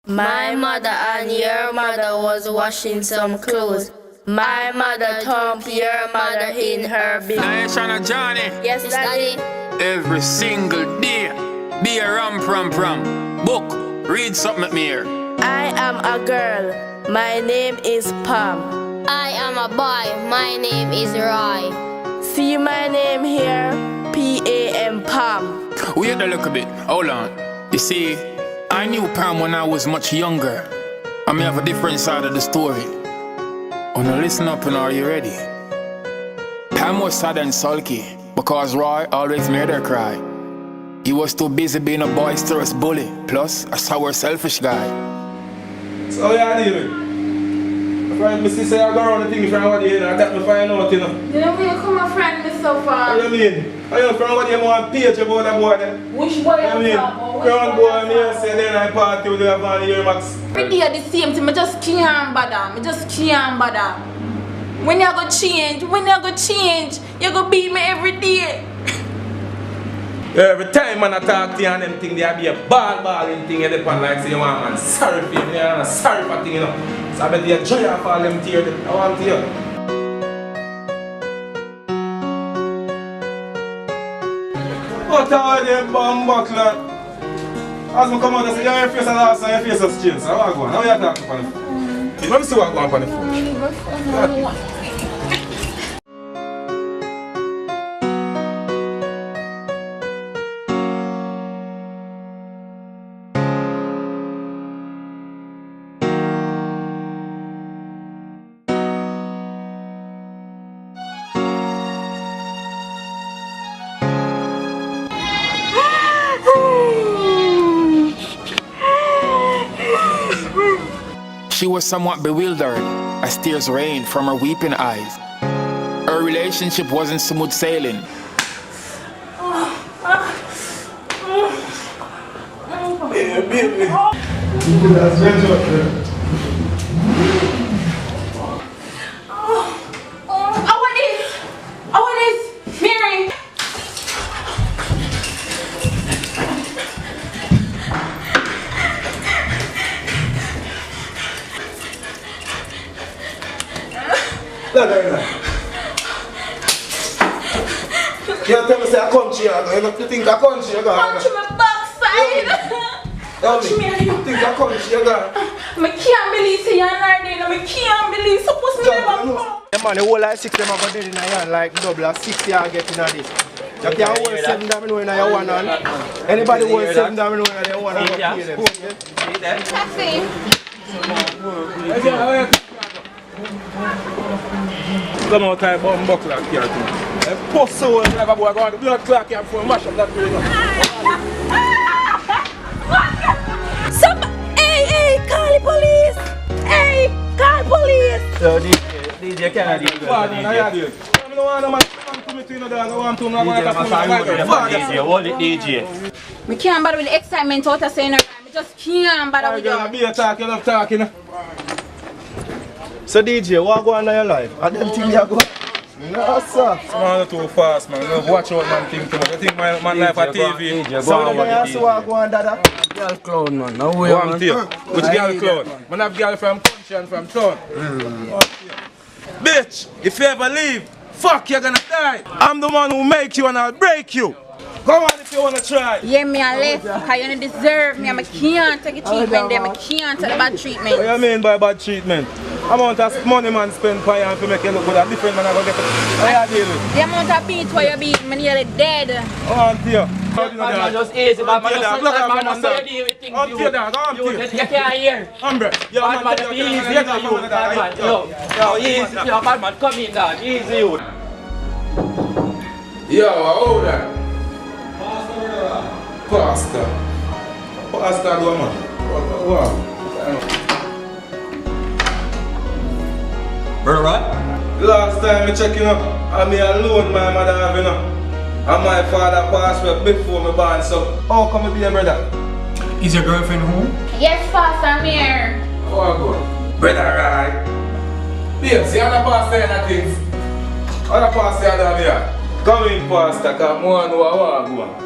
My mother and your mother was washing some clothes. My mother thumped your mother in her bed. Nation and Johnny. Yes, Daddy. Every single day. Be a ram. Book. Read something at me here. I am a girl. My name is Pam. I am a boy. My name is Roy. See my name here? P-A-M, Pam. Wait a little bit. Hold on. You see, I knew Pam when I was much younger. I may have a different side of the story. Oh, now listen up and are you ready? Pam was sad and sulky because Roy always made her cry. He was too busy being a boisterous bully, plus a sour, selfish guy. So how you doing? My friend, my sister, I go around the thing from what you know, that me find out, you know. You know, you come a friend me so far. What do you mean? I know from what you want to page about that boy then. Which boy you talk about? Crown boy, me say then I party with the van here, Max. Every day the same thing, I just can't bother. When you go change, you go beat me every day. Every time man I talk to you and them thing, there be a balling thing in the pan like say you want man sorry for me, and sorry for thing, you know. So I bet you enjoy off all them tears I want to you. What are them bomb buckler? As I come out, I say, your face is last and your face is changed. So how are you going? How are you talking on the phone? Let me see what going on the phone. She was somewhat bewildered as tears rained from her weeping eyes. Her relationship wasn't smooth sailing. I want this, Mary. You tell me say a country, you think a country you got? Punch my backside. Tell me, you think a country you got? I can't believe you're not there. I can't believe supposed to never come. Yeah, man, the whole like 6 them are going dead in a hand like double of 6 you are getting at this. You can't hold 7 damn in your one hand. Anybody hold 7 damn in your one hand, you kill them. Taxi. Come out time bomb buckler here too. Post so like a boy going to blood clock here before mash up that way. Hey, call the police. Hey, call police. So DJ can't do it. I don't want no man to me to you know dog. I want to know DJ, hold it DJ. I can't bother with the excitement out of saying I just can't bother with you. Be a talk, you love talking. So DJ, what go on in your life? I don't think you go. No sir. Man, too fast man. Watch out man think too much. You think man life on TV. DJ, so you have to walk on dada? Girl clown man. Now we want you. Which girl clown? Man have girl from country and from town. Bitch, if you ever leave, fuck you're gonna die. I'm the one who make you and I'll break you. Come on if you wanna try. Yeah, me I left because you don't deserve me. I can't take the treatment there. I can't take the bad treatment. What do you mean by bad treatment? Amount of money man spend for you and to make you look good. A different man I go get it. How you deal with? The amount of beats where you beat me nearly dead. On to you. Man, just easy, man. Man, just man, so you deal with things. On to you, dog. On to you. You can't hear. Umbre. Yo, Bad man, easy, you. Bad man, yo, easy. Yo, bad man, come in, dog. Easy, you. Yo, hold that. Pastor. Pastor, do man. Wow. Brother, right? Last time I checking up, I'm me alone my mother have you know. And my father passed away before me born, so how come I be a brother? Is your girlfriend home? Yes, Pastor, I'm here. How I go? Brother, right? Babes, you other pastor and the things. Other pastor you have here. Come in, pastor, because I want to know how I go.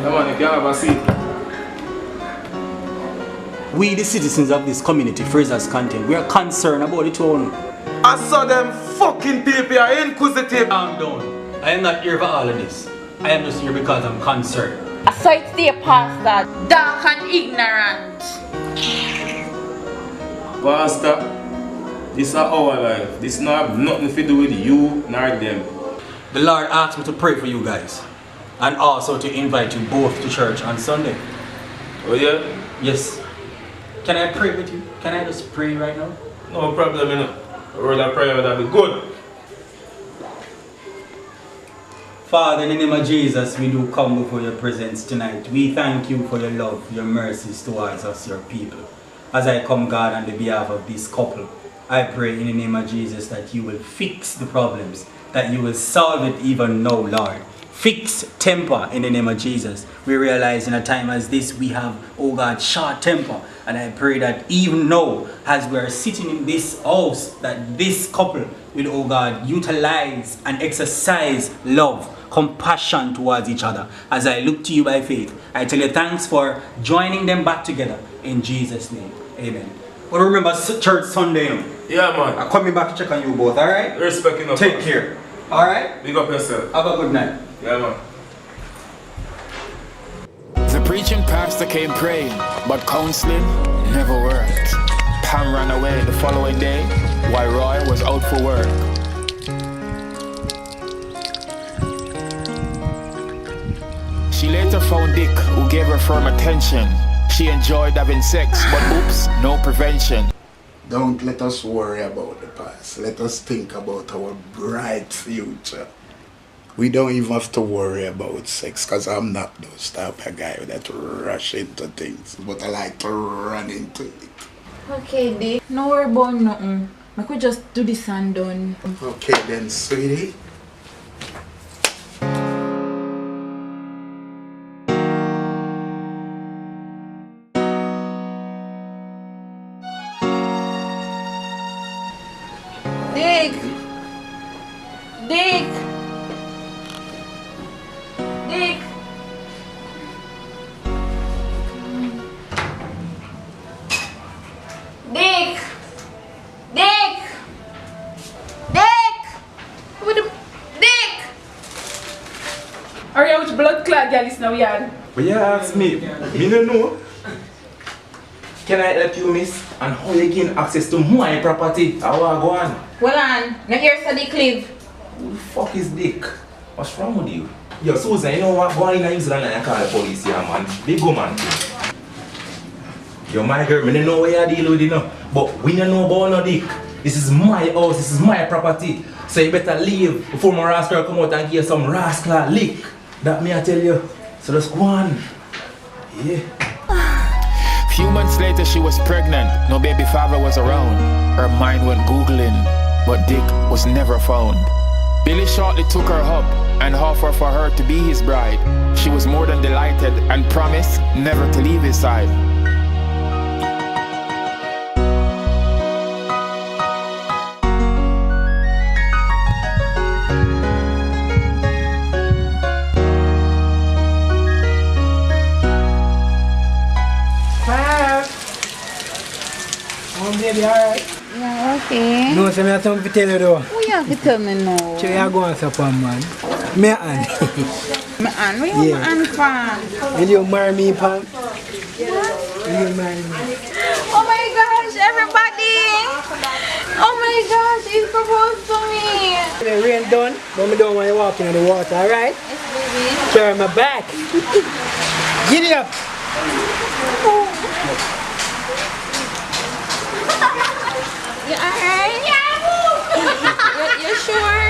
Come on, you can have a seat. We, the citizens of this community, Fraser's content, we are concerned about it all. I saw them fucking people are inquisitive. Calm down. I am not here for all of this. I am just here because I'm concerned. I saw it stay past that. Dark and ignorant. Pastor, this is our life. This not have nothing to do with you nor them. The Lord asked me to pray for you guys and also to invite you both to church on Sunday. Oh yeah? Yes. Can I pray with you? Can I just pray right now? No problem, you know. A word of prayer would be good. Father, in the name of Jesus, we do come before your presence tonight. We thank you for your love, your mercies towards us, your people. As I come, God, on the behalf of this couple, I pray in the name of Jesus that you will fix the problems, that you will solve it even now, Lord. Fix temper in the name of Jesus. We realize in a time as this, we have, oh God, short temper. And I pray that even now, as we are sitting in this house, that this couple will, oh God, utilize and exercise love, compassion towards each other. As I look to you by faith, I tell you thanks for joining them back together in Jesus' name. Amen. But remember, church Sunday, you know? Yeah, man. I'm coming back to check on you both, alright? Respect enough. Take care. Alright? Big up yourself. Have a good night. Yeah, man. The preaching pastor came praying, but counseling never worked. Pam ran away the following day while Roy was out for work. She later found Dick, who gave her firm attention. She enjoyed having sex, but oops, no prevention. Don't let us worry about the past. Let us think about our bright future. We don't even have to worry about sex, because I'm not those type of guy that rush into things, but I like to run into it. Okay, Dick. No worry about nothing. I could just do this and done. Okay then, sweetie. Dick! Dick! Dick! Dick! Dick! Dick! What the... Dick! Are you which blood clot girl is now yard? But you ask me don't know. Can I help you, miss? And how you gain access to my property? How I go on? Well on, now here's the Dick live. Who the fuck is Dick? What's wrong with you? Yo, Susan, you know what? Go on in New Zealand and call the police here, man. Big go, man. Yo, my girl, I don't know where you deal with it now. But we don't know about no Dick. This is my house, this is my property. So you better leave before my rascal come out and give you some rascal lick. That me I tell you. So just go on. Yeah. Few months later, she was pregnant. No baby father was around. Her mind went googling, but Dick was never found. Billy shortly took her up and offered for her to be his bride. She was more than delighted and promised never to leave his side. Baby, alright? Yeah, okay. No, so I have something to tell you though. What you have to tell me now? So you are going to Pam, man. Me and My aunt, what you Yeah. aunt for? will you marry me, Pam? Will you marry me? Oh my gosh, everybody! Oh my gosh, he proposed to me! The rain done, but me don't want you walking in the water, alright? Yes, baby. Carry my back. Get it up. You alright? Yeah. You sure?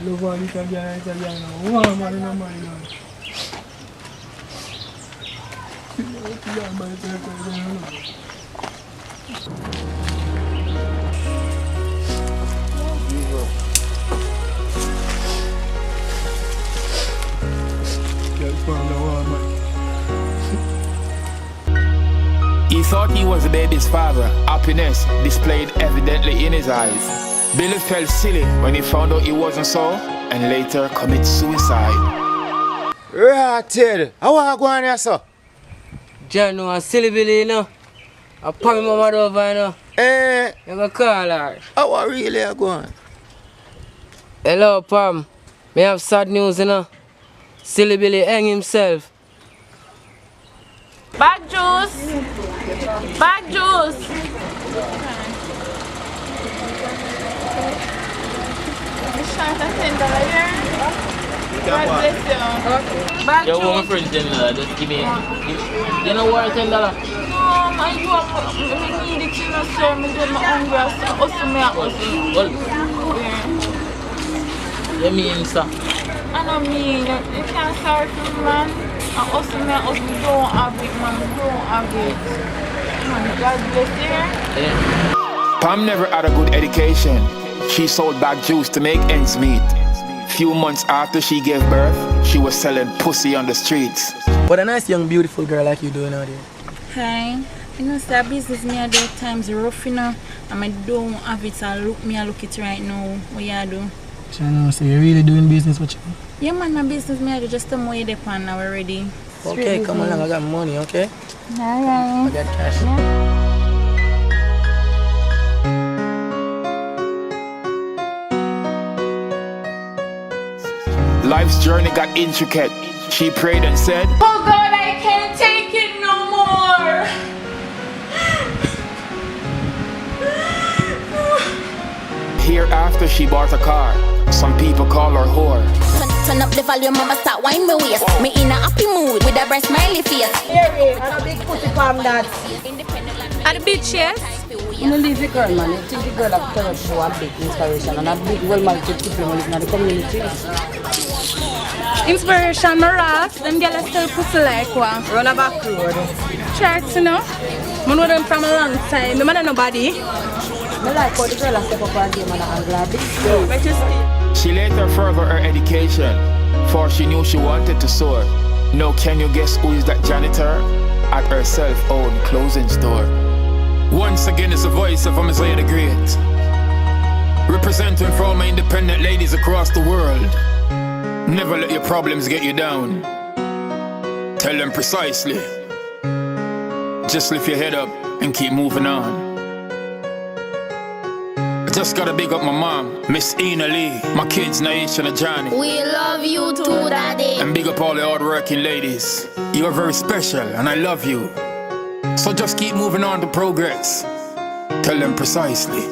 Look what you can get, no man, no man, no. He thought he was the baby's father. Happiness displayed evidently in his eyes. Billy felt silly when he found out he wasn't so. and later commit suicide. Rotted. How are you going here, sir? John, no, a silly Billy, you know. I put my mother over, you know. Eh, You go call her. how are you really going? Hello, Pam. Me have sad news, you know. Silly Billy hang himself. Bag juice. Bag juice. God bless you. Bag You juice. want my friend $10, just give me. You know what, $10? I need it, you know, sir. I'm hungry. Also, me Well, you mean, sir? I don't mean, you can't sorry for me, man. And also, me don't have it, man. Don't have it. Man, God bless you. Pam never had a good education. She sold bag juice to make ends meet. Few months after she gave birth, she was selling pussy on the streets. What a nice young beautiful girl like you doing out there. Hi. You know, sir, business me at that times rough, you know. And I don't have it, so look it right now. What you do? Chano, so you're really doing business with you? Yeah, man, my business me I do just more the pan now already. Okay, come along, I got money, okay? Alright. I got cash. Life's journey got intricate. She prayed and said, Oh God, I can't take it no more. Hereafter she bought a car. Some people call her whore. Turn up the volume, mama start wine me waist. Me in a happy mood with a bright smiley face. And a big pussy palm that. And the bitch, yes? You know, leave the girl, man. You think the girl that tell us show a big inspiration and a big well-marketed people in the community. Inspiration, my rocks. Them girls still pussy like one. Run a back road. Church, you know? I know them from a long time. I don't know nobody. I like how the girl step up and game and I'm glad. She later furthered her education, for she knew she wanted to soar. Now can you guess who is that janitor at her self-owned clothing store? Once again it's the voice of Messiah the Great, representing for all my independent ladies across the world. Never let your problems get you down. Tell them precisely. Just lift your head up and keep moving on. I just gotta big up my mom, Miss Ina Lee, my kids Naisha and Johnny. We love you too, Daddy. And big up all the hard-working ladies. You're very special and I love you. So just keep moving on to progress. Tell them precisely.